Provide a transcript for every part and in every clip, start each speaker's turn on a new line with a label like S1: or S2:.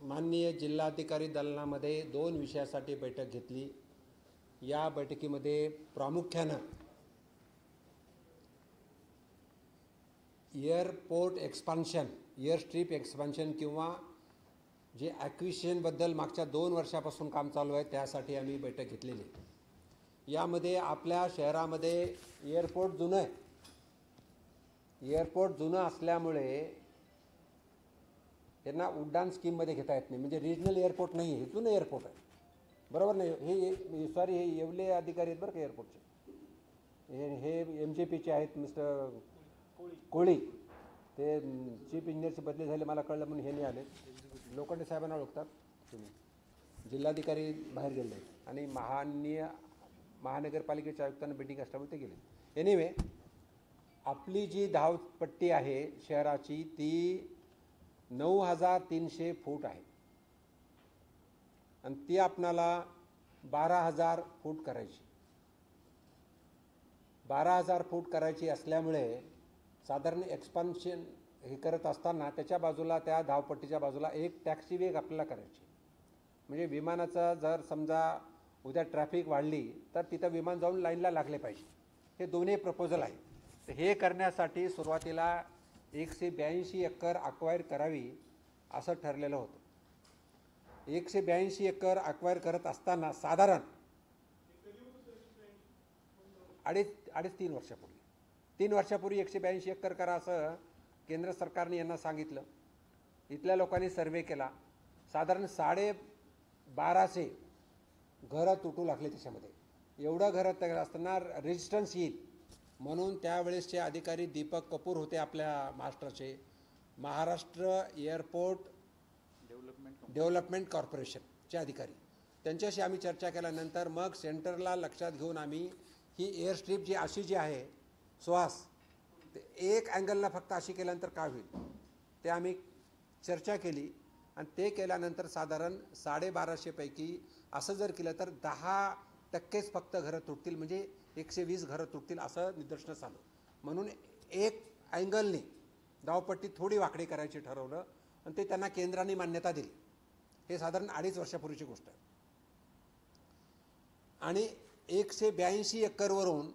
S1: माननीय जिल्हाधिकारी दलनामध्ये 2 विषयासाठी बैठक घेतली। या बैठकीमध्ये प्रामुख्याने airport expansion, air strip expansion किंवा जे ॲक्विजिशन बद्दल मागच्या 2 वर्षापासून काम चालू आहे त्यासाठी आम्ही बैठक घेतलेली आहे। यामध्ये आपल्या शहरामध्ये एअरपोर्ट जुनं आहे। एअरपोर्ट जुनं असल्यामुळे यांना उड्डाण स्कीममध्ये घेता येत नाही, म्हणजे रिजनल एअरपोर्ट नाही आहे, जुनं एअरपोर्ट आहे, बरोबर नाही? हे सॉरी, हे येवले अधिकारी आहेत बरं का एअरपोर्टचे, हे MJPचे आहेत, मिस्टर कोळी, ते चीफ इंजिनियरचे बदली झाले मला कळलं म्हणून हे नाही आले। लोखंडे साहेबांना ओळखतात तुम्ही, जिल्हाधिकारी बाहेर गेले आणि महानगरपालिकेच्या आयुक्तांना मीटिंग असल्यामुळे ते गेले। एनिवे, आपली जी धावपट्टी आहे शहराची ती 9300 फूट आहे आणि ती आपणाला 12000 फूट करायची। 12000 फूट करायची असल्यामुळे साधारण एक्सपान्शन हे करत असताना त्याच्या बाजूला, त्या धावपट्टीच्या बाजूला एक टॅक्सी वेग आपल्याला करायची, म्हणजे विमानाचा जर समजा उद्या ट्रॅफिक वाढली तर तिथं विमान जाऊन लाईनला लागले पाहिजे। हे दोन्ही प्रपोजल आहे। तर हे करण्यासाठी सुरुवातीला 182 एकर अक्वायर करावी असं ठरलेलं होतं। 182 एकर अक्वायर करत असताना साधारण 3 वर्षापूर्वी 182 एकर करा असं केंद्र सरकारने यांना सांगितलं। इथल्या लोकांनी सर्वे केला, साधारण 1250 घरं तुटू लागले त्याच्यामध्ये। एवढं घरं तयार असताना रेजिस्टन्स येईल म्हणून त्यावेळेसचे अधिकारी दीपक कपूर होते आपल्या महाराष्ट्राचे, महाराष्ट्र एअरपोर्ट डेव्हलपमेंट कॉर्पोरेशनचे अधिकारी, त्यांच्याशी आम्ही चर्चा केल्यानंतर मग सेंटरला लक्षात घेऊन आम्ही ही एअर स्ट्रीप जी अशी जी आहे सुहास, ते एक अँगलला फक्त अशी केल्यानंतर काय होईल ते आम्ही चर्चा केली आणि ते केल्यानंतर साधारण 1250 पैकी असं जर केलं तर 10%च फक्त घरं तुटतील, म्हणजे 120 घरं तुटतील असं निदर्शनास आलं। म्हणून एक अँगलने धावपट्टी थोडी वाकडी करायची ठरवलं आणि ते त्यांना केंद्राने मान्यता दिली। हे साधारण 2.5 वर्षापूर्वीची गोष्ट आहे। आणि 182 एकरवरून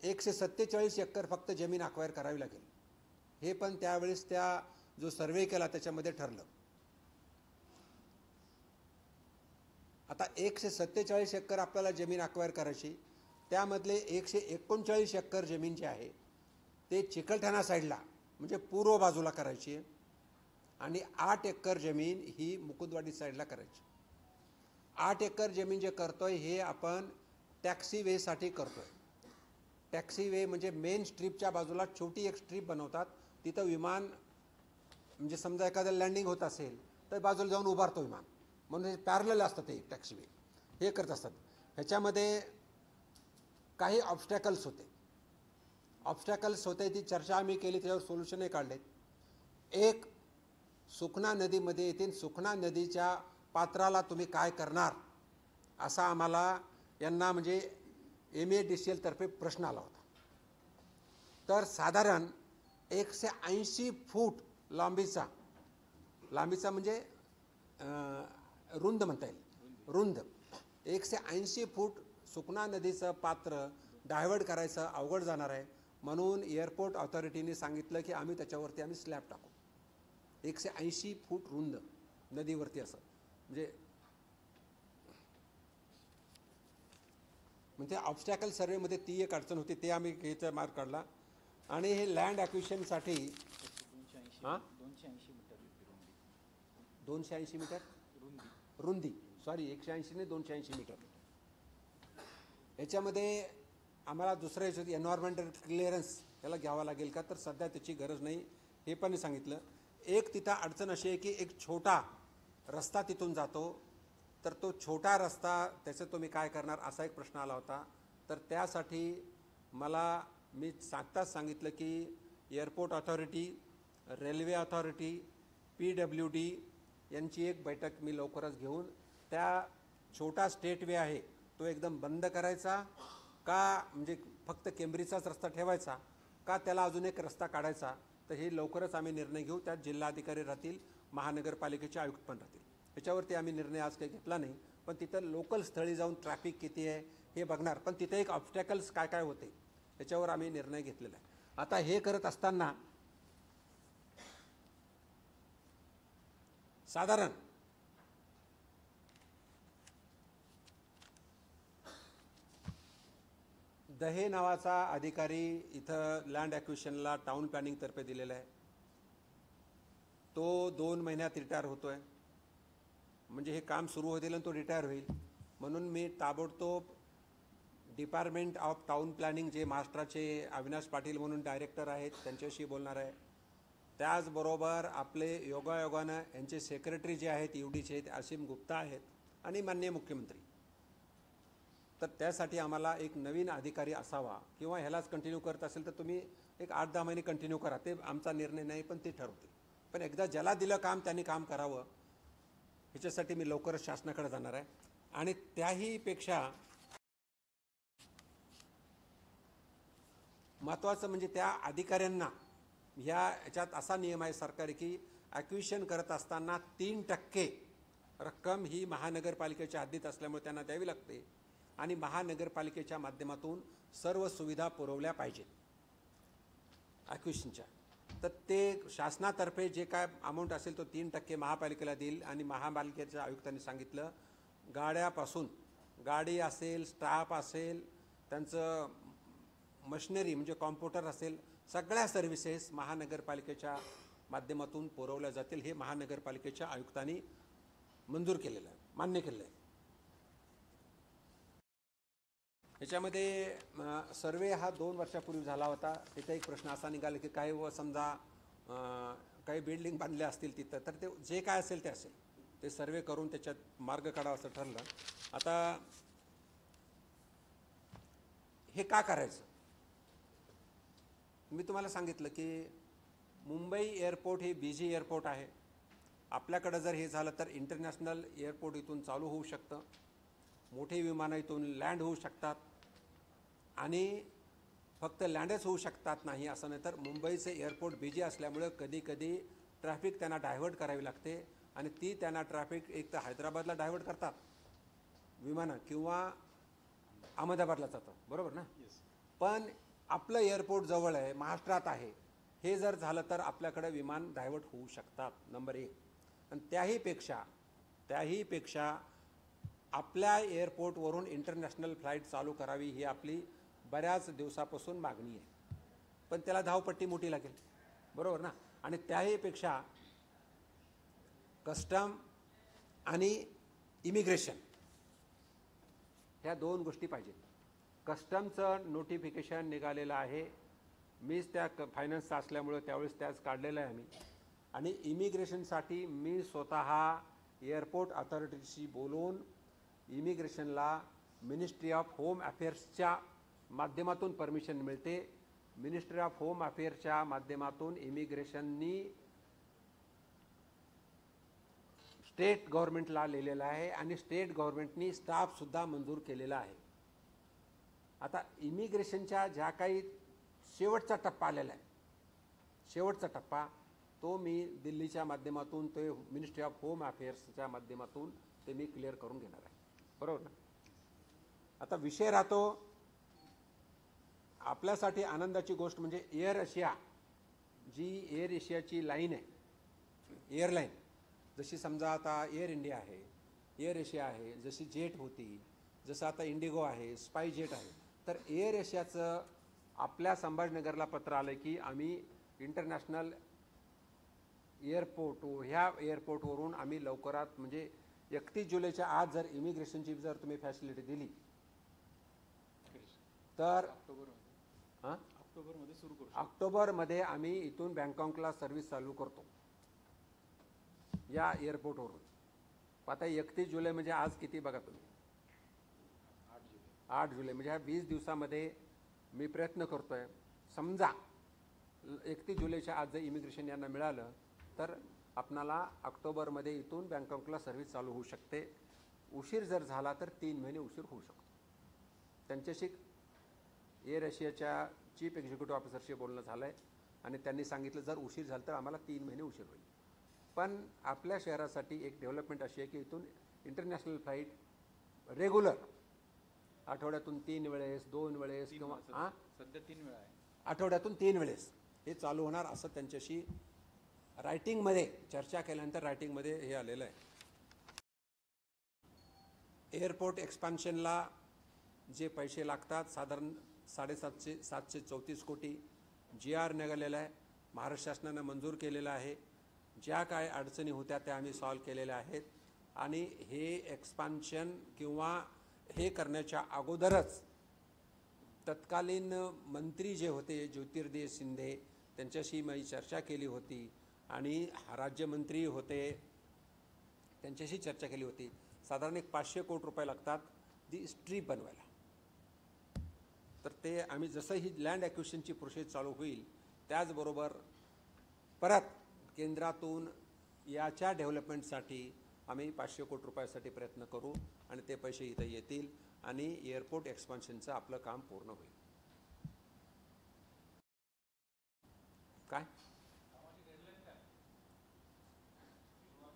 S1: 147 एकर फक्त जमीन अक्वायर करावी लागेल, हे पण त्यावेळेस त्या जो सर्वे केला त्याच्यामध्ये ठरलं। आता 147 एकर आपल्याला जमीन अक्वायर करायची, त्यामधले 139 एकर जमीन जी आहे ते चिकलठाणा साईडला म्हणजे पूर्व बाजूला करायची आणि 8 एकर जमीन ही मुकुंदवाडी साईडला करायची। 8 एकर जमीन जे करतोय हे आपण टॅक्सी वेसाठी करतोय। टॅक्सी वे म्हणजे मेन स्ट्रीपच्या बाजूला छोटी एक स्ट्रीप बनवतात, तिथं विमान म्हणजे समजा एखादं लँडिंग होत असेल तर बाजूला जाऊन उभारतो विमान, म्हणून पॅरलल असतं ते टॅक्सी वे, हे करत असतात। ह्याच्यामध्ये काही ऑब्स्टॅकल्स होते, ती चर्चा आम्ही केली, त्याच्यावर सोल्युशनही काढले। एक, सुखना नदीमध्ये येतील, सुखना नदीच्या पात्राला तुम्ही काय करणार असा आम्हाला यांना म्हणजे MADCL तर्फे प्रश्न आला होता। तर साधारण 180 फूट लांबीचा म्हणजे रुंद म्हणता येईल, रुंद 180 फूट सुखना नदीचं पात्र डायव्हर्ट करायचं अवघड जाणार आहे, म्हणून एअरपोर्ट ऑथॉरिटीने सांगितलं की आम्ही त्याच्यावरती स्लॅब टाकू। 180 फूट रुंद नदीवरती असं म्हणजे ऑब्स्टॅकल सर्वेमध्ये ती एक अडचण होती, ते आम्ही घ्यायचा मार्ग काढला। आणि हे लँड ॲक्विजिशनसाठी 280 मीटर रुंदी, सॉरी 180 नाही 280 मीटर। याच्यामध्ये आम्हाला दुसरं याचं एन्व्हायरमेंटल क्लिअरन्स याला घ्यावा लागेल का, तर सध्या त्याची गरज नाही, हे पण सांगितलं। एक तिथं अडचण अशी आहे की एक छोटा रस्ता तिथून जातो, तर तो छोटा रस्ता त्याचं तुम्ही काय करणार असा एक प्रश्न आला होता। तर त्यासाठी मी आत्ताच सांगितलं की airport authority, railway authority, PWD यांची एक बैठक मी लवकरच घेऊन त्या छोटा स्टेट वे आहे तो एकदम बंद करायचा का, म्हणजे फक्त केम्ब्रिजचाच रस्ता ठेवायचा का, त्याला अजून एक रस्ता काढायचा, तर हे लवकरच आम्ही निर्णय घेऊ। त्यात जिल्हाधिकारी राहतील, महानगरपालिकेचे आयुक्त पण राहतील. याच्यावरती आम्ही निर्णय आज काही घेतला नाही, पण तिथं लोकल स्थळी जाऊन ट्रॅफिक किती आहे हे बघणार, पण तिथे एक ऑब्स्टॅकल्स काय काय होते याच्यावर आम्ही निर्णय घेतलेला आहे. आता हे करत असताना साधारण दहे नावाचा अधिकारी इथं लँड ॲक्विजिशनला टाउन प्लॅनिंगतर्फे दिलेला आहे. तो 2 महिन्यात रिटायर होतोय. म्हणजे हे काम सुरू होतील आणि तो रिटायर होईल. म्हणून मी ताबडतोब डिपार्टमेंट ऑफ टाउन प्लॅनिंग जे महाराष्ट्राचे अविनाश पाटील म्हणून डायरेक्टर आहेत त्यांच्याशी बोलणार आहे. त्याचबरोबर आपले योगायोगानं यांचे सेक्रेटरी जे आहेत UDचे ते असीम गुप्ता आहेत आणि माननीय मुख्यमंत्री. तर त्यासाठी आम्हाला एक नवीन अधिकारी असावा किंवा ह्यालाच कंटिन्यू करत असेल तर तुम्ही एक 8-10 महिने कंटिन्यू करा. ते आमचा निर्णय नाही, पण ते ठरवतील. पण एकदा ज्याला दिलं काम त्यांनी काम करावं. ह्याच्यासाठी मी लवकरच शासनाकडे जाणार आहे. आणि त्याहीपेक्षा महत्त्वाचं म्हणजे त्या अधिकाऱ्यांना याच्यात असा नियम आहे सरकारी की ॲक्विजिशन करत असताना 3% रक्कम ही महानगरपालिकेच्या हद्दीत असल्यामुळे त्यांना द्यावी लागते आणि महानगरपालिकेच्या माध्यमातून सर्व सुविधा पुरवल्या पाहिजेत ॲक्विजिशनच्या. तर ते शासनातर्फे जे काय अमाऊंट असेल तो 3% महापालिकेला देईल. आणि महापालिकेच्या आयुक्तांनी सांगितलं गाड्यापासून गाडी असेल, स्टाफ असेल, त्यांचं मशिनरी म्हणजे कॉम्प्युटर असेल, सगळ्या सर्व्हिसेस महानगरपालिकेच्या माध्यमातून पुरवल्या जातील. हे महानगरपालिकेच्या आयुक्तांनी मंजूर केलेलं आहे, मान्य केलेलं आहे. याच्यामध्ये सर्वे हा 2 वर्षापूर्वी झाला होता. तिथे एक प्रश्न असा निघाला की काही समजा काही बिल्डिंग बांधल्या असतील तिथं, तर ते जे काय असेल ते असेल, ते सर्वे करून त्याच्यात मार्ग काढावा असं ठरलं. आता हे का करायचं, मी तुम्हाला सांगितलं की मुंबई एअरपोर्ट हे बिझी एअरपोर्ट आहे. आपल्याकडं जर हे झालं तर इंटरनॅशनल एअरपोर्ट इथून चालू होऊ शकतं, मोठी विमानं इथून लँड होऊ शकतात आणि फक्त लँडच होऊ शकतात नाही असं नाही, तर मुंबईचे एअरपोर्ट बिझी असल्यामुळं कधी कधी ट्रॅफिक त्यांना डायव्हर्ट करावी लागते आणि ती त्यांना ट्रॅफिक एक तर हैदराबादला डायव्हर्ट करतात विमानं किंवा अहमदाबादला जातं, बरोबर ना. पण आपलं एअरपोर्ट जवळ आहे, महाराष्ट्रात आहे, हे जर झालं तर आपल्याकडे विमान डायव्हर्ट होऊ शकतात, नंबर 1. आणि त्याहीपेक्षा आपल्या एअरपोर्टवरून इंटरनॅशनल फ्लाईट चालू करावी ही आपली बऱ्याच दिवसापासून मागणी आहे. पण त्याला धावपट्टी मोठी लागेल, बरोबर ना. आणि त्याहीपेक्षा कस्टम आणि इमिग्रेशन ह्या 2 गोष्टी पाहिजेत. कस्टमचं नोटिफिकेशन निघालेलं आहे, मीच त्या फायनान्सचा असल्यामुळं त्यावेळेस त्याच काढलेलं आहे आम्ही. आणि इमिग्रेशनसाठी मी स्वतः एअरपोर्ट अथॉरिटीशी बोलून इमिग्रेशनला मिनिस्ट्री ऑफ होम अफेअर्सच्या माध्यमातून परमिशन मिळते. मिनिस्ट्री ऑफ होम अफेअर्सच्या माध्यमातून इमिग्रेशननी स्टेट गव्हर्नमेंटला लिहिलेलं आहे आणि स्टेट गव्हर्नमेंटनी स्टाफसुद्धा मंजूर केलेला आहे. आता इमिग्रेशनच्या ज्या काही शेवटचा टप्पा आलेला आहे, शेवटचा टप्पा तो मी दिल्लीच्या माध्यमातून, ते मिनिस्ट्री ऑफ होम अफेअर्सच्या माध्यमातून ते मी क्लिअर करून घेणार आहे, बरोबर ना. आता विषय राहतो आपल्यासाठी आनंदाची गोष्ट म्हणजे एअर एशिया, जी एअर एशियाची लाईन आहे, एअरलाईन जशी समजा आता एअर इंडिया आहे, एअर एशिया आहे, जशी जेट होती, जसं आता इंडिगो आहे, स्पाई जेट आहे, तर एअर एशियाचं आपल्या संभाजीनगरला पत्र आलं की आम्ही इंटरनॅशनल एअरपोर्ट ह्या एअरपोर्टवरून आम्ही लवकरात म्हणजे 31 जुलैच्या आज जर इमिग्रेशनची जर तुम्ही फॅसिलिटी दिली तर ऑक्टोबरमध्ये सुरू करू. ऑक्टोबरमध्ये आम्ही इथून बँकॉकला सर्व्हिस चालू करतो या एअरपोर्टवरून. आता 31 जुलै म्हणजे आज किती बघा तुम्ही, 8 जुलै म्हणजे ह्या 20 दिवसामध्ये मी प्रयत्न करतोय. समजा 31 जुलैच्या आज जर इमिग्रेशन यांना मिळालं तर आपणाला ऑक्टोबरमध्ये इथून बँकॉकला सर्व्हिस चालू होऊ शकते. उशीर जर झाला तर 3 महिने उशीर होऊ शकतो. त्यांच्याशी एअर एशियाच्या चीफ एक्झिक्युटिव्ह ऑफिसरशी बोलणं झालं आहे आणि त्यांनी सांगितलं जर उशीर झाला तर आम्हाला 3 महिने उशीर होईल. पण आपल्या शहरासाठी एक डेव्हलपमेंट अशी आहे की इथून इंटरनॅशनल फ्लाईट रेग्युलर आठवड्यातून 3 वेळेस 2 वेळेस किंवा
S2: सध्या 3 वेळा आहे,
S1: आठवड्यातून 3 वेळेस हे चालू होणार असं त्यांच्याशी रायटिंगमध्ये चर्चा केल्यानंतर रायटिंगमध्ये हे आलेलं आहे. एअरपोर्ट एक्सपान्शनला जे पैसे लागतात साधारण 734 कोटी GR निघालेला आहे, महाराष्ट्र शासनानं मंजूर केलेला आहे. ज्या काय अडचणी होत्या त्या आम्ही सॉल्व्ह केलेल्या आहेत आणि हे एक्सपान्शन किंवा हे करण्याच्या अगोदरच तत्कालीन मंत्री जे होते ज्योतिर्दिय शिंदे त्यांच्याशी मी चर्चा केली होती आणि राज्यमंत्री होते त्यांच्याशी चर्चा केली होती. साधारण एक 500 कोटी रुपये लागतात दी स्ट्रीप बनवायला. तर ते आम्ही जसं ही लँड ॲक्विजिशनची प्रोसेस चालू होईल त्याचबरोबर परत केंद्रातून याच्या डेव्हलपमेंटसाठी आम्ही 500 कोटी रुपयासाठी प्रयत्न करू आणि ते पैसे इथं येतील आणि एअरपोर्ट एक्सपान्शनचं आपलं काम पूर्ण होईल. काय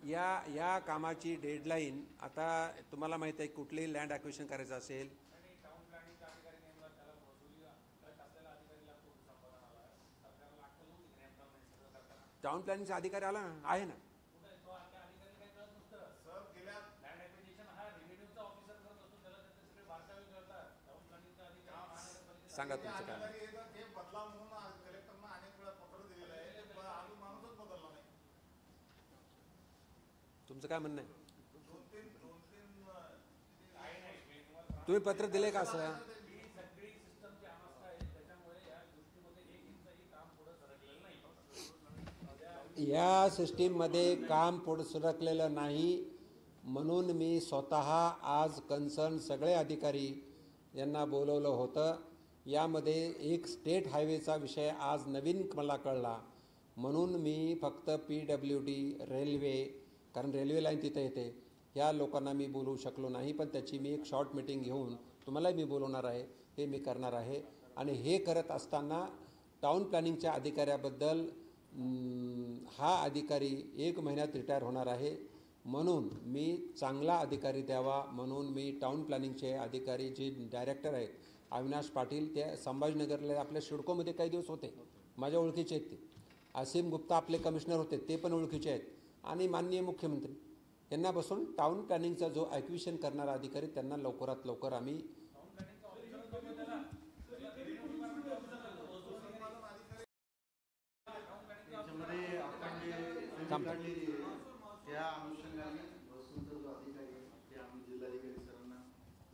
S1: या कामाची डेडलाईन आता तुम्हाला माहिती आहे, कुठलीही लँड ॲक्विजिशन करायचं असेल टाउन प्लॅनिंगचा अधिकारी आला ना, आहे ना. सांगा तुमचं काय तुमचं काय म्हणणं आहे. तुम्ही पत्र दिले का असं. या सिस्टीममध्ये काम पुढे सरकलेलं नाही म्हणून मी स्वतः आज कन्सर्न सगळे अधिकारी यांना बोलवलं होतं. यामध्ये एक स्टेट हायवेचा विषय आज नवीन मला कळला म्हणून मी फक्त PWD रेल्वे, कारण रेल्वे लाईन तिथे येते, ह्या लोकांना मी बोलवू शकलो नाही. पण त्याची मी एक शॉर्ट मीटिंग घेऊन तुम्हालाही मी बोलवणार आहे, हे मी करणार आहे. आणि हे करत असताना टाउन प्लॅनिंगच्या अधिकाऱ्याबद्दल हा अधिकारी 1 महिन्यात रिटायर होणार आहे म्हणून मी चांगला अधिकारी द्यावा म्हणून मी टाउन प्लॅनिंगचे अधिकारी जे डायरेक्टर आहेत अविनाश पाटील, ते संभाजीनगरला आपल्या सिडकोमध्ये काही दिवस होते, माझ्या ओळखीचे आहेत. ते असीम गुप्ता आपले कमिशनर होते, ते पण ओळखीचे आहेत. आणि माननीय मुख्यमंत्री यांना बसून टाउन प्लॅनिंगचा जो ॲक्विजिशन करणारा अधिकारी त्यांना लवकरात लवकर आम्ही
S3: त्या अनुषंगाने बसूनचा जो अधिकारी आहे ते आम्ही जिल्हाधिकारी सरांना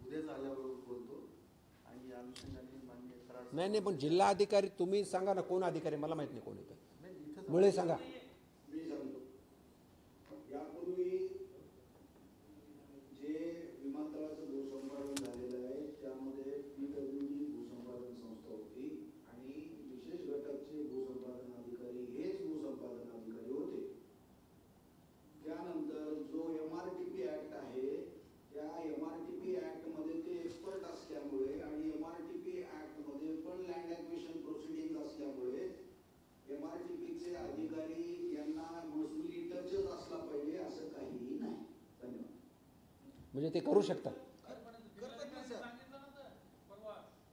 S3: उद्याच आल्याबरोबर बोलतो आणि या अनुषंगाने मान्य करा.
S1: नाही पण जिल्हा अधिकारी तुम्ही सांगा ना, कोण अधिकारी मला माहित नाही कोण येतं. मुळे सांगा.
S3: मी सांगतो. यापूर्वी जे विमानतळाचं भूसंपादन झालेलं आहे त्यामध्ये PWD भूसंपादन संस्था होती आणि विशेष घटकचे भूसंपादन अधिकारी हेच भूसंपादन अधिकारी होते. त्यानंतर जो MRTP ऍक्ट आहे त्या MRTP ऍक्ट मध्ये ते एक्सपर्ट असल्यामुळे आणि MRTP ऍक्ट मध्ये पण लँड ॲक्विजिशन प्रोसिडिंग असल्यामुळे MRTPचे अधिकारी यांना महसुली टचच असला पाहिजे असं काहीही नाही. धन्यवाद.
S1: म्हणजे ते करू शकतात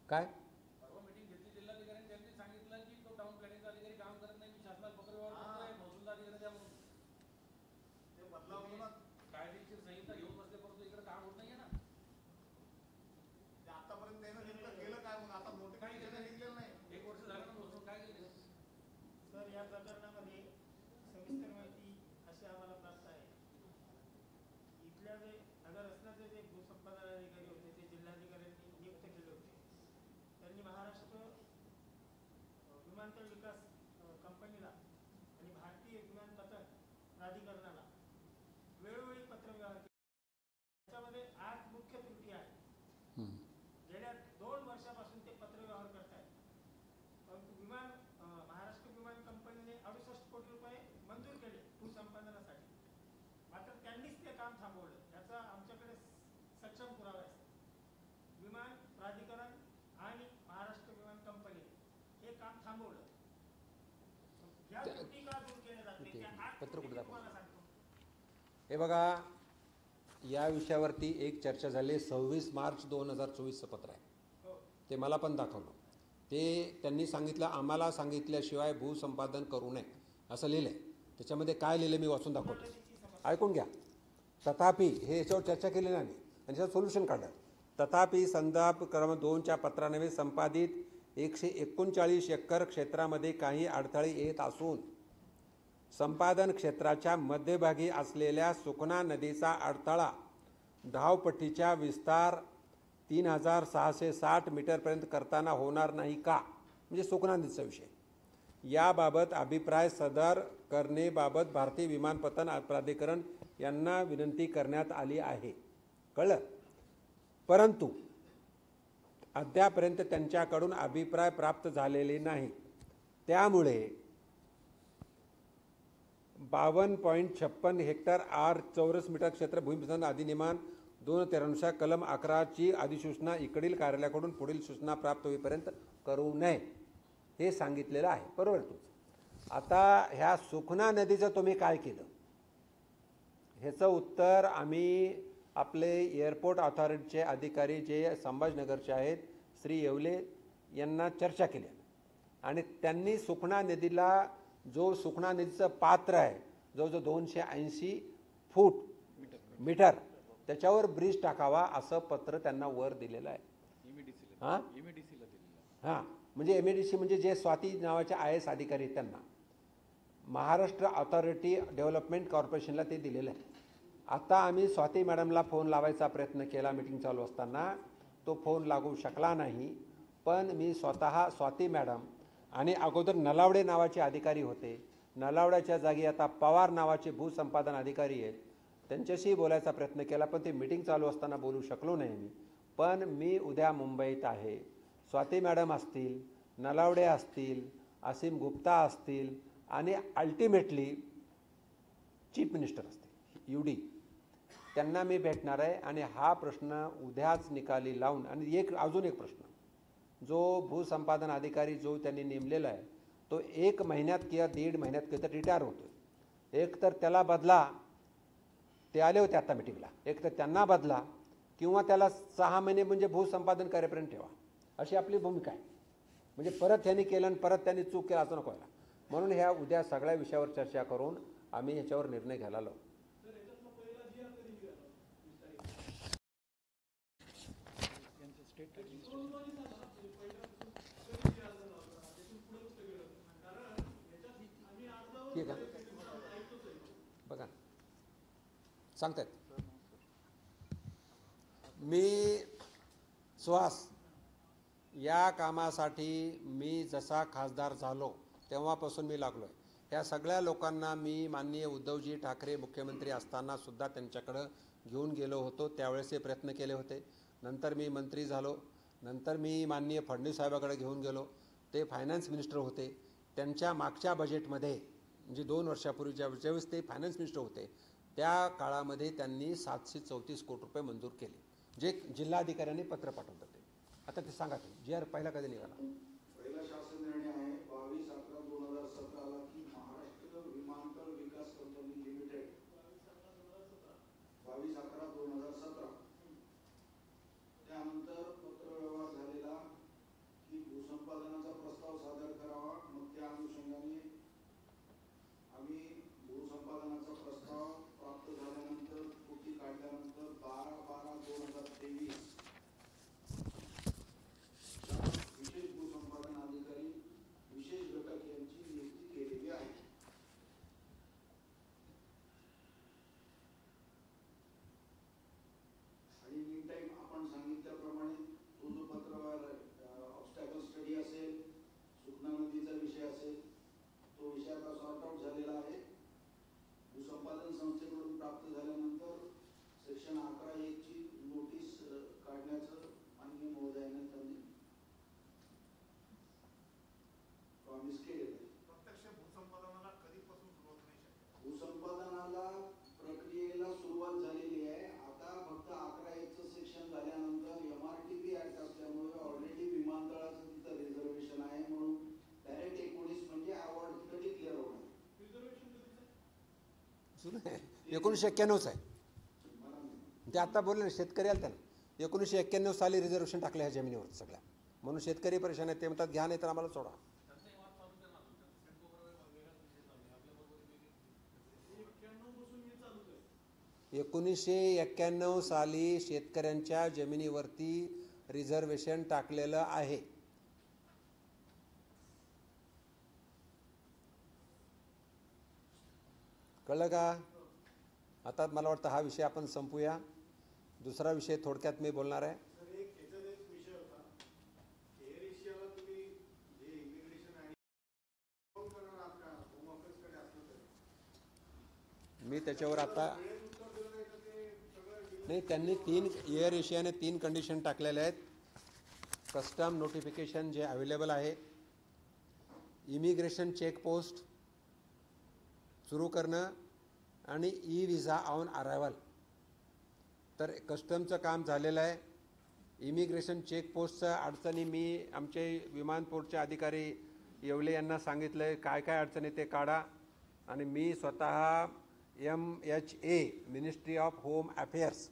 S1: काय.
S4: या प्रकरणामध्ये सविस्तर माहिती अशी आम्हाला प्राप्त आहे. इथल्या जे नगर रचनाचे जे भूसंपादन अधिकारी होते ते जिल्हाधिकाऱ्यांनी नियुक्त केले होते. त्यांनी महाराष्ट्र विमानतळ विकास कंपनीला आणि भारतीय विमानतळ प्राधिकरणाला वेळोवेळी पत्रव्यवहार केले. त्याच्यामध्ये 8 मुख्य त्रुटी आहेत. गेल्या 2 वर्षापासून ते पत्रव्यवहार करत आहेत. परंतु महाराष्ट्र विमान कंपनीने 68 कोटी रुपये मंजूर केले भूसंपादनासाठी, मात्र त्यांनीच ते काम थांबवलं. याचा आमच्याकडे सक्षम पुरावा आहे. विमान प्राधिकरण आणि महाराष्ट्र विमान कंपनीने हे काम थांबवलं. या त्रुटी का दूर केल्या जाते त्या 8 त्रुटी तुम्हाला सांगतो.
S1: हे बघा, या विषयावरती एक चर्चा झाली. 26 मार्च 2024चं पत्र आहे, ते मला पण दाखवलं. ते त्यांनी सांगितलं, आम्हाला सांगितल्याशिवाय भूसंपादन करू नये असं लिहिलं आहे. त्याच्यामध्ये काय लिहिलं मी वाचून दाखवतो, ऐकून घ्या. तथापि हे याच्यावर चर्चा केली नाही आणि त्याचं सोल्युशन काढलं. तथापि संदर्भ क्रमांक 2च्या पत्रानवे संपादित 139 एकर क्षेत्रामध्ये काही अडथळे येत असून संपादन क्षेत्राच्या मध्यभागी असलेल्या सुकना नदीचा अडथळा धावपट्टीच्या विस्तार 3660 मीटरपर्यंत करताना होणार नाही का, म्हणजे सुकना नदीचा विषय. याबाबत अभिप्राय सदर करणेबाबत भारतीय विमानपतन प्राधिकरण यांना विनंती करण्यात आली आहे. कळलं? परंतु अद्यापर्यंत त्यांच्याकडून अभिप्राय प्राप्त झालेले नाही. त्यामुळे 52.56 हेक्टर आर चौरस मीटर क्षेत्र भूमिप्रसारण अधिनियमान 2013 कलम 11ची अधिसूचना इकडील कार्यालयाकडून पुढील सूचना प्राप्त होईपर्यंत करू नये हे सांगितलेलं आहे. बरोबर तुमचं. आता ह्या सुखना नदीचं तुम्ही काय केलं, ह्याचं उत्तर आम्ही आपले एअरपोर्ट ऑथॉरिटीचे अधिकारी जे संभाजीनगरचे आहेत श्री येवले यांना चर्चा केली आणि त्यांनी सुखना नदीला जो सुखना नदीचं पात्र आहे जवळजवळ 280 फूट मीटर त्याच्यावर ब्रिज टाकावा असं पत्र त्यांना वर दिलेलं आहे. हां, म्हणजे MADC म्हणजे जे स्वाती नावाचे IAS अधिकारी आहेत त्यांना महाराष्ट्र ऑथॉरिटी डेव्हलपमेंट कॉर्पोरेशनला ते दिलेलं आहे. आता आम्ही स्वाती मॅडमला फोन लावायचा प्रयत्न केला मीटिंग चालू असताना, तो फोन लागू शकला नाही. पण मी स्वतः स्वाती मॅडम आणि अगोदर नलावडे नावाचे अधिकारी होते, नलावड्याच्या जागी आता पवार नावाचे भूसंपादन अधिकारी आहेत, त्यांच्याशी बोलायचा प्रयत्न केला पण ते मीटिंग चालू असताना बोलू शकलो नाही मी. पण मी उद्या मुंबईत आहे. स्वाती मॅडम असतील, नलावडे असतील, असीम गुप्ता असतील आणि अल्टिमेटली चीफ मिनिस्टर असतील UD, त्यांना मी भेटणार आहे आणि हा प्रश्न उद्याच निकाली लावून. आणि अजून एक प्रश्न, जो भूसंपादन अधिकारी जो त्यांनी नेमलेला आहे तो 1 महिन्यात किंवा 1.5 महिन्यात किंवा रिटायर होतो. एक तर त्याला बदला, ते आले होते आता मिटिंगला, एक तर त्यांना बदला किंवा त्याला 6 महिने म्हणजे भूसंपादन करेपर्यंत ठेवा, अशी आपली भूमिका आहे. म्हणजे परत त्यांनी केलं आणि परत त्यांनी चूक केला असं नको व्हायला. म्हणून ह्या उद्या सगळ्या विषयावर चर्चा करून आम्ही ह्याच्यावर निर्णय घ्यायला लावू. ठीक आहे, बघा सांगतायत. मी सुहास या कामासाठी मी जसा खासदार झालो तेव्हापासून मी लागलो आहे. ह्या सगळ्या लोकांना मी माननीय उद्धवजी ठाकरे मुख्यमंत्री असताना सुद्धा त्यांच्याकडं घेऊन गेलो होतो, त्यावेळेस हे प्रयत्न केले होते. नंतर मी मंत्री झालो, नंतर मी माननीय फडणवीस साहेबाकडे घेऊन गेलो, ते फायनान्स मिनिस्टर होते. त्यांच्या मागच्या बजेटमध्ये म्हणजे 2 वर्षापूर्वी ज्यावेळेस ते फायनान्स मिनिस्टर होते त्या काळामध्ये त्यांनी 734 कोटी रुपये मंजूर केले, जे जिल्हाधिकाऱ्यांनी पत्र पाठवतात. ते आता ते सांगा, ते GR पहिला कधी निघाला?
S3: पहिला शासन निर्णय आहे 22/11/2017 ला की महाराष्ट्र विमानतळ विकास कंपनी लिमिटेड 22/11/2017. त्यानंतर पत्रव्यवहार झालेला की भूसंपादनाचा प्रस्ताव सादर करावा. मग त्या अनुषंगाने आम्ही भूसंपादनाचा प्रस्ताव प्राप्त झाल्यानंतर कृती काढल्यानंतर 12/12/2023 विशेष भूसंपादन अधिकारी विशेष घटक यांची नियुक्ती केलेली आहे. आणि मीन टाईम आपण सांगितल्याप्रमाणे तो जो पत्रव्यवहार ऑब्स्टॅकल स्टडी असेल, सुखना नदीचा विषय असेल, तो विषय आता सॉर्ट आउट झालेला आहे. भूसंपादन संस्थेकडून प्राप्त झाल्यानंतर सेक्शन 11(1) ची नोटीस काढण्याचं माननीय महोदयाने त्यांनी प्रॉमिस केलेलं आहे.
S2: प्रत्यक्ष भूसंपादनाला कधीपासून सुरुवात नाही शकते?
S3: भूसंपादनाला प्रक्रियेला सुरुवात झालेली आहे. आता फक्त 11(1) चं सेक्शन झाल्यानंतर MRTP ऍक्ट असल्यामुळे ऑलरेडी विमानतळाचं तिथं रिझर्वेशन आहे, म्हणून डायरेक्ट 19 म्हणजे अवॉर्ड तिथं डिक्लेअर होणार.
S4: रिझर्वेशन कधीचं?
S1: सुरू आहे, ते 1991 आहे. ते आता बोलले ना, शेतकरी आले ना 1991 साली रिझर्वेशन टाकलं ह्या जमिनीवर सगळ्या, म्हणून शेतकरी परेशान आहेत. ते म्हणतात घ्या नाही तर आम्हाला सोडा. 1991 साली शेतकऱ्यांच्या जमिनीवरती रिझर्वेशन टाकलेलं आहे. कळलं का? आता मला वाटतं हा विषय आपण संपूया. दुसरा विषय थोडक्यात मी बोलणार आहे.
S2: सर, याच्यात एक विषय होता, एअर एशियाला तुम्ही जे इमिग्रेशन आणि फोन करणार आहात का होम ऑफिसकडे असलं तर
S1: मी त्याच्यावर आता
S2: वेळेत उत्तर दिलं नाही तर ते सगळं
S1: नाही, त्यांनी एअर एशियाने 3 कंडिशन टाकलेल्या आहेत. कस्टम नोटिफिकेशन जे अवेलेबल आहे, इमिग्रेशन चेकपोस्ट सुरू करणं आणि ई विजा ऑन अरायवल. तर कस्टमचं काम झालेलं आहे. इमिग्रेशन चेकपोस्टच्या अडचणी मी आमचे विमानपोर्टचे अधिकारी येवले यांना सांगितलं आहे, काय काय अडचणी ते काढा. आणि मी स्वतः MHA ministry of home affairs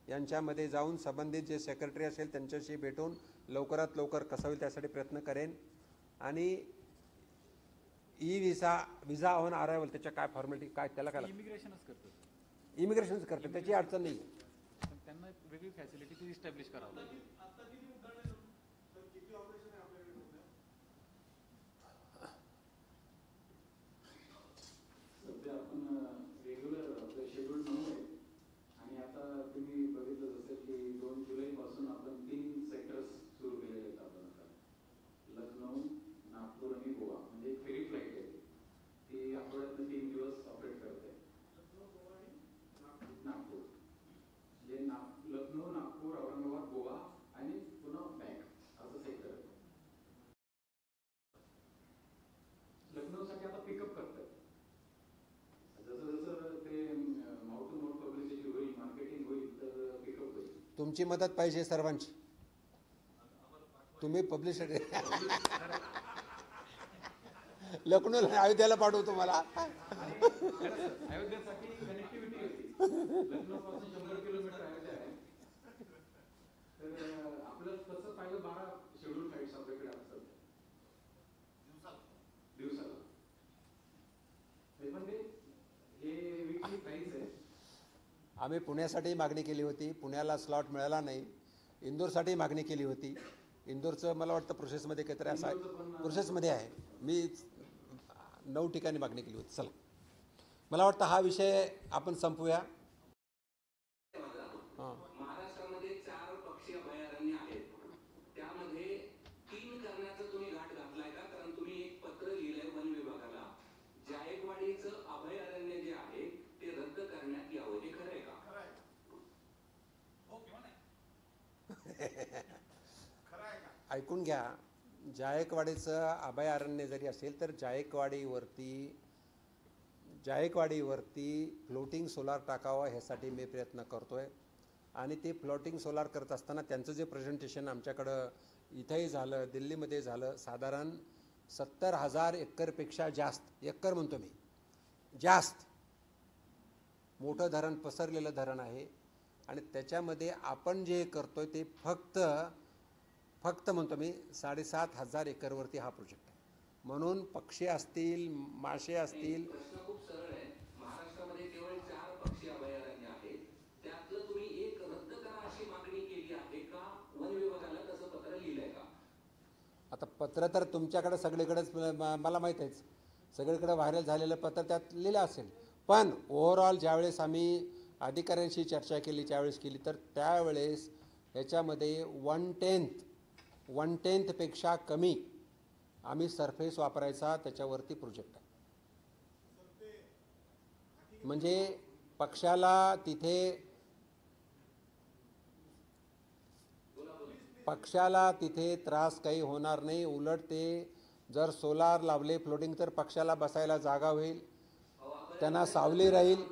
S1: यांच्यामध्ये जाऊन संबंधित जे सेक्रेटरी असेल त्यांच्याशी भेटून लवकरात लवकर कसं होईल त्यासाठी प्रयत्न करेन. आणि ई विजा ऑन अरायवल त्याच्या काय फॉर्मॅलिटी काय त्याला काय
S5: इमिग्रेशनच करतं,
S1: इमिग्रेशनच करते, त्याची अडचण नाही आहे.
S5: पण त्यांना एक वेगळी फॅसिलिटी ती इस्टॅब्लिश करावं लागेल.
S2: आता किती उदाहरणे तर किती ऑपरेशन आहे आपल्याकडे सध्या?
S6: सध्या आपण रेग्युलर आपलं शेड्यूल 9 आहे आणि आता तुम्ही बघितलं जसं की 2 जुलैपासून आपण 3 सेक्टर्स सुरू केलेले आहेत. आपण आता लखनौ, नागपूर आणि गोवा म्हणजे एक फेरी फ्लाईट आहे ती आठवड्यातनं 3 दिवस ऑपरेट करते. नागपूर म्हणजे लखनौ, नागपूर, औरंगाबाद, गोवा आणि पुन्हा बँक असं सेक्टर आहे. लखनौसाठी आता पिकअप करतात. जसं जसं ते माउथ टू माउथ पब्लिसिटी होईल, मार्केटिंग होईल तर पिकअप होईल.
S1: तुमची मदत पाहिजे सर्वांची. तुम्ही पब्लिसिटी लखनौ अयोध्याला पाठवतो मला.
S6: अयोध्येसाठी कनेक्टिव्हिटी होती. लखनौपासून 100 किलोमीटर अयोध्या आहे. तर आपलं तसं पाहिलं 12 शेड्यूल फ्लाईट्स आपल्याकडे असतात दिवसाला. ते म्हणजे हे वीकली प्राईस आहे.
S1: आम्ही पुण्यासाठी मागणी केली होती, पुण्याला स्लॉट मिळाला नाही. इंदोरसाठी मागणी केली होती. इंदोरचं मला वाटतं प्रोसेसमध्ये काहीतरी असं आहे, प्रोसेसमध्ये आहे. मी 9 ठिकाणी मागणी केली होती. चला, मला वाटतं हा विषय आपण संपूया. हां,
S7: महाराष्ट्रामध्ये 4 पक्षी अभयारण्य आहेत. त्यामध्ये 3 करण्याचा तुम्ही घाट घातलाय का? कारण तुम्ही एक पत्र लिहिलंय वन विभागाला, जायकवाडीचं अभयारण्य जे आहे ते रद्द करण्यात यावं. हे खरं आहे का?
S2: खरं आहे का?
S1: ऐकून घ्या. जायकवाडीचं अभयारण्य जरी असेल तर जायकवाडीवरती फ्लोटिंग सोलार टाकावं ह्यासाठी मी प्रयत्न करतो आहे. आणि ते फ्लोटिंग सोलार करत असताना त्यांचं जे प्रेझेंटेशन आमच्याकडं इथंही झालं, दिल्लीमध्ये झालं, साधारण 70,000 एकरपेक्षा जास्त, एकर म्हणतो मी, जास्त मोठं धरण, पसरलेलं धरण आहे. आणि त्याच्यामध्ये आपण जे करतोय ते फक्त म्हणतो मी 7,500 एकरवरती हा प्रोजेक्ट आहे. म्हणून पक्षी असतील, मासे असतील.
S7: प्रश्न खूप सरळ आहे. महाराष्ट्रामध्ये केवळ 4 पक्षी अभयारण्य आहेत. त्यातलं तुम्ही एक रद्द करा अशी मागणी केली आहे का? वन विभागाला तसं पत्र लिहिलंय का?
S1: आता पत्र तर तुमच्याकडे सगळीकडेच मला माहीत आहेच, सगळीकडे व्हायरल झालेलं पत्र त्यात लिहिलं असेल. पण ओव्हरऑल ज्यावेळेस आम्ही अधिकाऱ्यांशी चर्चा केली तर त्यावेळेस ह्याच्यामध्ये 1/10 पेक्षा कमी आम्ही सरफेस वापरायचा त्याच्यावरती प्रोजेक्ट आहे. म्हणजे पक्षाला तिथे त्रास काही होणार नाही. उलट ते जर सोलार लावले फ्लोटिंग तर पक्षाला बसायला जागा होईल, त्यांना सावली राहील.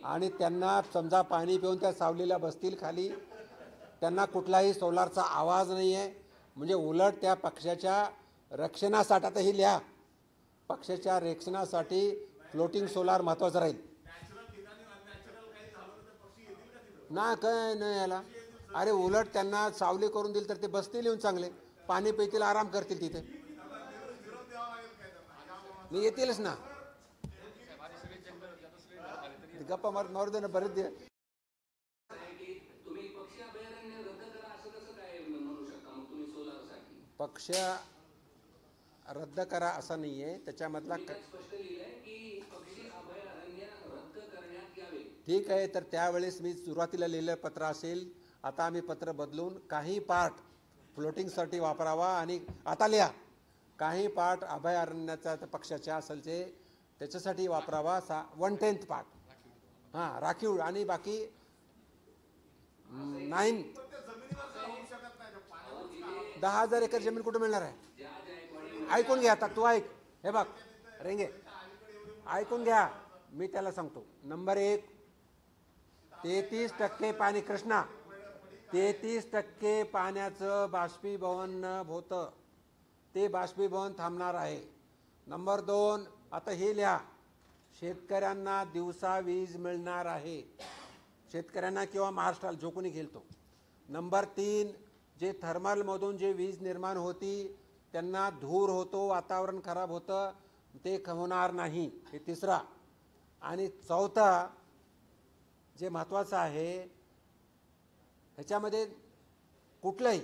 S1: आणि त्यांना समजा पाणी पिऊन त्या सावलीला बसतील खाली, त्यांना कुठलाही सोलारचा आवाज नाही आहे. म्हणजे उलट त्या पक्षाच्या रक्षणासाठीही लिहा, पक्षाच्या रक्षणासाठी फ्लोटिंग सोलार महत्त्वाचं राहील.
S2: नॅचरल ठिकाणी अननॅचरल
S1: ना काय नाही याला. अरे उलट त्यांना सावली करून दिली तर ते बसतील येऊन चांगले, पाणी पितील, आराम करतील तिथे. मी येतीलच ना, गप्पा मारू दे ना बरेच दिवस.
S7: आहे की तुम्ही पक्षी अभयारण्य रद्द करा असं कसं काय म्हणू शकता मग तुम्ही सोलारसाठी?
S1: पक्ष रद्द करा असं नाहीये, त्याच्यामधला
S7: मी त्यात स्पष्ट लिहिलंय की पक्षी अभयारण्य रद्द करण्यात यावे.
S1: ठीक आहे. तर त्यावेळेस मी सुरुवातीला लिहिलेलं पत्र असेल, आता आम्ही पत्र बदलून काही पार्ट फ्लोटिंगसाठी वापरावा आणि आता लिहा काही पार्ट अभयारण्याचा पक्षाच्या असेलचे त्याच्यासाठी वापरावा 1/10 पार्ट, हां राखीव, आणि बाकी 10,000 एकर जमीन कुठं मिळणार आहे? ऐकून घ्या आता, तू ऐक, हे बघ रेंगे ऐकून घ्या, मी त्याला सांगतो. नंबर 1, 33% पाणी, कृष्णा 33% पाण्याचं बाष्पीभवन होतं, ते बाष्पीभवन थांबणार आहे. नंबर 2, आता हे लिहा, शेतकऱ्यांना दिवसा वीज मिळणार आहे, शेतकऱ्यांना किंवा महाराष्ट्राला जो कोणी घेईल तो. नंबर 3, जे थर्मलमधून जे वीज निर्माण होती त्यांना धूर होतो, वातावरण खराब होतं, ते होणार नाही, हे 3. आणि 4 जे महत्त्वाचं आहे, ह्याच्यामध्ये कुठलंही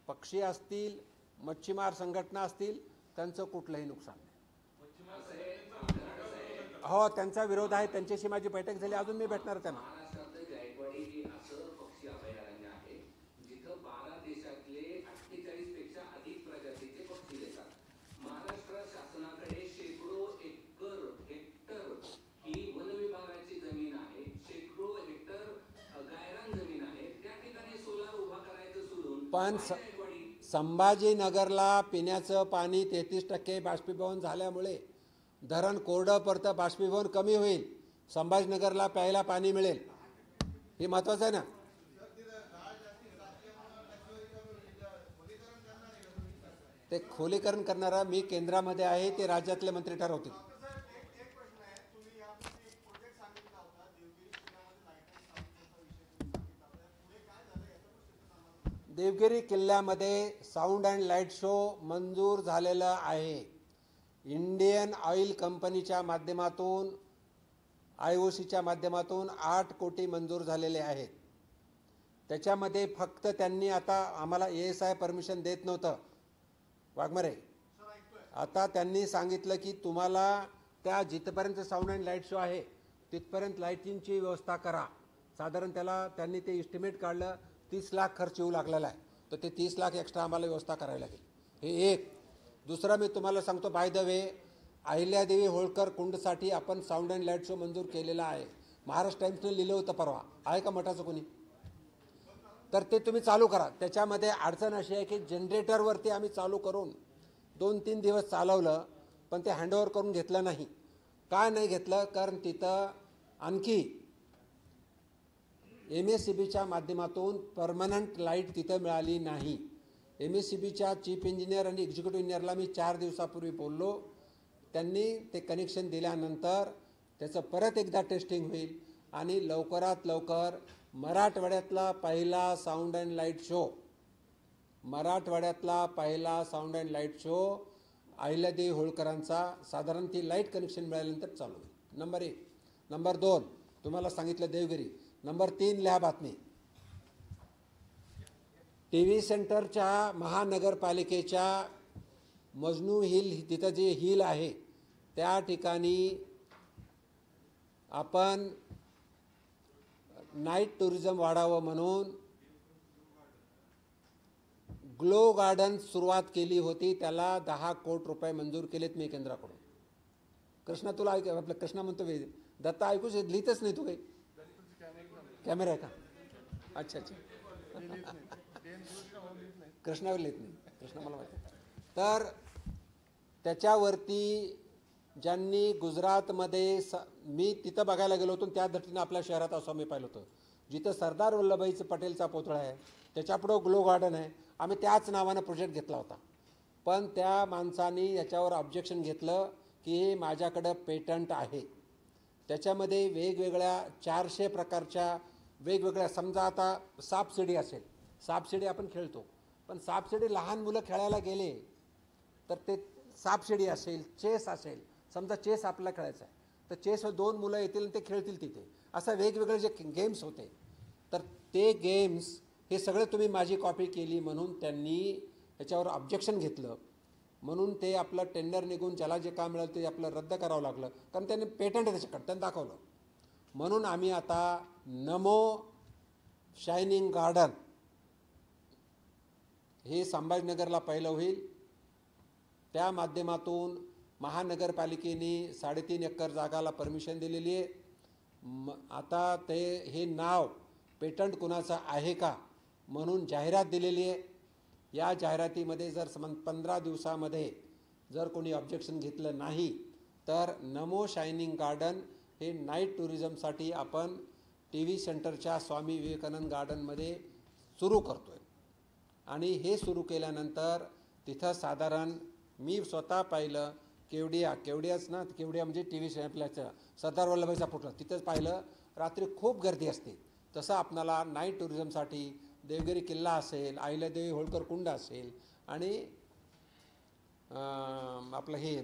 S1: पक्षी असतील, मच्छीमार संघटना असतील, त्यांचं कुठलंही नुकसान नाही. हो, त्यांचा विरोध आहे, त्यांच्याशी माझी बैठक झाली, अजून मी भेटणार त्यांना.
S7: महाराष्ट्रात जायकवाडी हे असं पक्षी अभयारण्य आहे जिथं 12 देशातले 48 पेक्षा अधिक प्रजातीचे पक्षी येतात. महाराष्ट्र शासनाकडे शेकडो हेक्टर ही वन विभागाची जमीन आहे, शेकडो हेक्टर गायरान जमीन आहे, त्या ठिकाणी सोलार उभा करायचं सोडून
S1: पण
S7: जायकवाडी
S1: संभाजीनगरला पिण्याचं पाणी 33% बाष्पीभवन झाल्यामुळे धरण कोरडं पडतं, बाष्पीभवन कमी होईल, संभाजीनगरला प्यायला पाणी मिळेल, हे महत्त्वाचं आहे ना. ते खोलीकरण करणारा मी केंद्रामध्ये आहे, ते राज्यातले मंत्री ठरवतील.
S2: एक प्रश्न आहे, तुम्ही यापूर्वी एक प्रोजेक्ट सांगितला होता, देवगिरी किल्ल्यामध्ये लाईट आणि साऊंड शोचा विषय. पुढे काय झालं याचा पण
S1: देवगिरी किल्ल्यामध्ये साऊंड अँड लाईट शो मंजूर झालेलं आहे. इंडियन ऑइल कंपनीच्या माध्यमातून, IOCच्या माध्यमातून 8 कोटी मंजूर झालेले आहेत. त्याच्यामध्ये फक्त त्यांनी आता आम्हाला ASI परमिशन देत नव्हतं वाघमारे, आता त्यांनी सांगितलं की तुम्हाला त्या जिथपर्यंत साऊंड अँड लाईट शो आहे तिथपर्यंत लाईटिंगची व्यवस्था करा. साधारण त्यांनी ते इस्टिमेट काढलं, 30 लाख खर्च येऊ लागलेला आहे, तर ते 30 लाख एक्स्ट्रा आम्हाला व्यवस्था करावी लागेल. हे एक. दुसरं मी तुम्हाला सांगतो, बाय द वे, अहिल्यादेवी होळकर कुंडसाठी आपण साऊंड अँड लाईट शो मंजूर केलेला आहे. महाराष्ट्र टाइम्सने लिहिलं होतं परवा, आहे का मठाचं कोणी? तर ते तुम्ही चालू करा. त्याच्यामध्ये अडचण अशी आहे की जनरेटरवरती आम्ही चालू करून 2-3 दिवस चालवलं, पण ते हँडओव्हर करून घेतलं नाही. काय नाही घेतलं? कारण तिथं आणखी MSCBच्या माध्यमातून परमनंट लाईट तिथं मिळाली नाही. MSCBच्या चीफ इंजिनियर आणि एक्झिक्युटिव्ह इंजिनियरला मी 4 दिवसापूर्वी बोललो, त्यांनी ते कनेक्शन दिल्यानंतर त्याचं परत एकदा टेस्टिंग होईल आणि लवकरात लवकर मराठवाड्यातला पहिला साऊंड अँड लाईट शो, मराठवाड्यातला पहिला साऊंड अँड लाईट शो अहिल्यादेवी होळकरांचा साधारण ती लाईट कनेक्शन मिळाल्यानंतर चालू होईल. नंबर 1. नंबर 2 तुम्हाला सांगितलं देवगिरी. नंबर 3 लिहा बातमी. TV सेंटरच्या महानगरपालिकेच्या मजनू हिल, तिथं जे हिल आहे त्या ठिकाणी आपण नाईट टुरिझम वाढावं म्हणून ग्लो गार्डन सुरुवात केली होती. त्याला 10 कोटी रुपये मंजूर केलेत मी केंद्राकडून. कृष्णा तुला ऐक, आपलं कृष्णा म्हणतो दत्ता ऐकूच लिहितच नाही तू काही. कॅमेरा आहे का? अच्छा अच्छा. कृष्णावर लिहित नाही, कृष्णा मला माहिती. तर त्याच्यावरती ज्यांनी गुजरातमध्ये मी तिथं बघायला गेलो होतो, त्या दृष्टीनं आपल्या शहरात असं मी पाहिलं होतं, जिथं सरदार वल्लभभाई पटेलचा पुतळा आहे त्याच्यापुढं ग्लो गार्डन आहे. आम्ही त्याच नावानं प्रोजेक्ट घेतला होता, पण त्या माणसांनी याच्यावर ऑब्जेक्शन घेतलं की माझ्याकडं पेटंट आहे, त्याच्यामध्ये वेगवेगळ्या 400 प्रकारच्या वेगवेगळ्या, समजा आता सापशिडी असेल, सापशिडी आपण खेळतो, पण सापशिडी लहान मुलं खेळायला गेले तर ते सापशिडी असेल, चेस असेल, समजा चेस आपल्याला खेळायचा आहे तर चेस 2 मुलं येतील आणि ते खेळतील तिथे, असं वेगवेगळे जे गेम्स होते, तर ते गेम्स हे सगळे तुम्ही माझी कॉपी केली म्हणून त्यांनी याच्यावर ऑब्जेक्शन घेतलं, म्हणून ते आपलं टेंडर निघून ज्याला जे काम मिळालं ते आपलं रद्द करावं लागलं, कारण त्यांनी पेटंट त्याच्याकडे त्यांनी दाखवलं. म्हणून आम्ही आता नमो शायनिंग गार्डन हे संभाजीनगरला पहिलं होईल. त्या माध्यमातून महानगरपालिकेने 3.5 एकर जागाला परमिशन दिलेली आहे. आता ते हे नाव पेटंट कुणाचं आहे का म्हणून जाहिरात दिलेली आहे. या जाहिरातीमध्ये जर 15 दिवसामध्ये जर कोणी ऑब्जेक्शन घेतलं नाही तर नमो शायनिंग गार्डन हे नाईट टुरिझमसाठी आपण TV सेंटरच्या स्वामी विवेकानंद गार्डनमध्ये सुरू करतो आहे. आणि हे सुरू केल्यानंतर तिथं साधारण मी स्वतः पाहिलं, केवडियाच ना, केवडिया म्हणजे TV आपल्याचं सरदार वल्लभभाईचा पुतळा, तिथंच पाहिलं, रात्री खूप गर्दी असते. तसं आपणाला नाईट टुरिझमसाठी देवगिरी किल्ला असेल, अहिल्यादेवी होळकर कुंड असेल आणि आपलं हे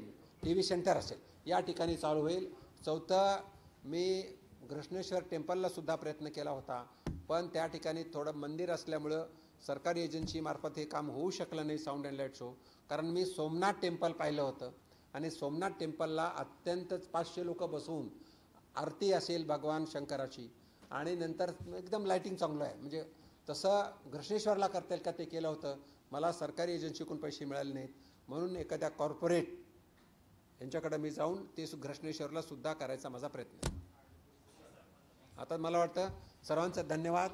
S1: TV सेंटर असेल, या ठिकाणी चालू होईल. चौथं, मी घृष्णेश्वर टेम्पललासुद्धा प्रयत्न केला होता, पण त्या ठिकाणी थोडं मंदिर असल्यामुळं सरकारी एजन्सीमार्फत हे काम होऊ शकलं नाही, साऊंड अँड लाईट शो. कारण मी सोमनाथ टेम्पल पाहिलं होतं आणि सोमनाथ टेम्पलला अत्यंत 500 लोक बसून आरती असेल भगवान शंकराची आणि नंतर एकदम लाईटिंग चांगलं आहे. म्हणजे तसं घृष्णेश्वरला करता येईल का ते केलं होतं. मला सरकारी एजन्सीकडून पैसे मिळाले नाहीत, म्हणून एखाद्या कॉर्पोरेट यांच्याकडे मी जाऊन ते घृष्णेश्वरला सुद्धा करायचा माझा प्रयत्न आहे. आता मला वाटतं सर्वांचं धन्यवाद.